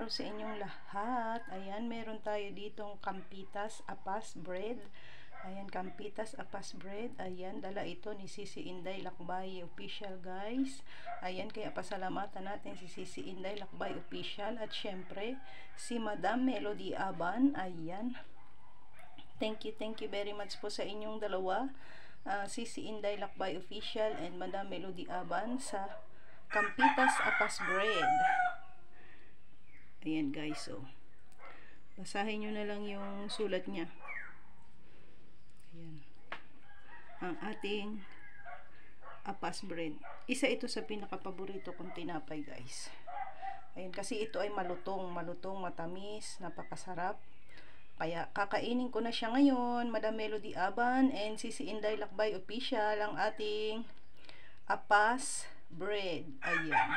araw sa inyong lahat. Ayan, meron tayo ditong Campitas Apas Bread. Ayan, Campitas Apas Bread. Ayan, dala ito ni Sisi Inday Lakbay Official, guys. Ayan, kaya pasalamatan natin si Sisi Inday Lakbay Official at syempre si Madam Melody Aban. Ayan, thank you very much po sa inyong dalawa, Sisi Inday Lakbay Official and Madam Melody Aban sa Campitas Apas Bread. Ayan, guys, so basahin nyo na lang yung sulat niya. Ayan, ang ating Apas Bread. Isa ito sa pinakapaborito kong tinapay, guys. Ayan, kasi ito ay malutong, matamis, napakasarap. Kaya kakainin ko na siya ngayon, Madam Melody Aban and Sisi Inday Lakbay Official, ang ating Apas Bread. Ayan,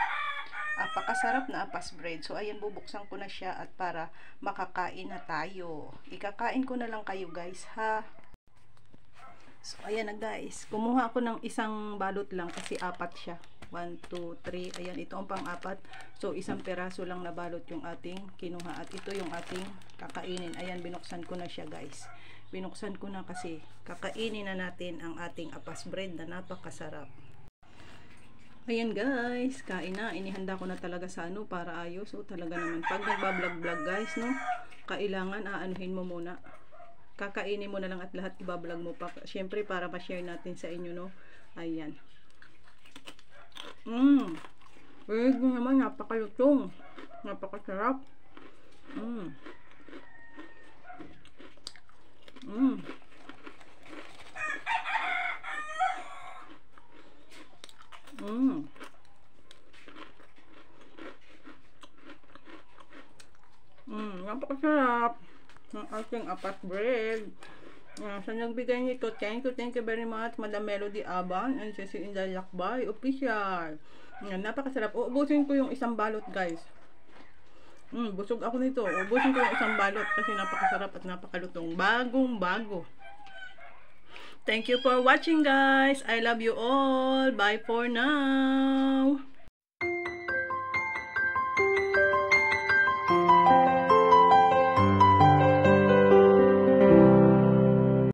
apakasarap na Apas Bread. So ayan, bubuksan ko na siya at para makakain na tayo. Ikakain ko na lang kayo, guys, ha. So ayan na, guys, kumuha ako ng isang balot lang kasi apat siya. 1, 2, 3. Ayan, ito ang pang-apat. So isang peraso lang na balot yung ating kinuha at ito yung ating kakainin. Ayan, binuksan ko na siya, guys. Binuksan ko na kasi kakainin na natin ang ating Apas Bread na napakasarap. Ayan, guys, kain na. Inihanda ko na talaga sa ano para ayos. So talaga naman pag nagbablog-vlog, guys, no, kailangan aanuhin mo muna. Kakainin mo na lang at lahat ibablog mo pa. Syempre para ma-share natin sa inyo, no. Ayan. Very good naman, napakalutong. Napakasarap. Napakasarap ng ating Apas Bread. Sa nagbigay nito, thank you very much, Madam Melody Aban and Sisi Inday Lakbay Official. Napakasarap. Ubusin ko yung isang balot, guys. Busog ako nito. Ubusin ko yung isang balot kasi napakasarap at napakalutong. Bagong bago. Thank you for watching, guys. I love you all. Bye for now.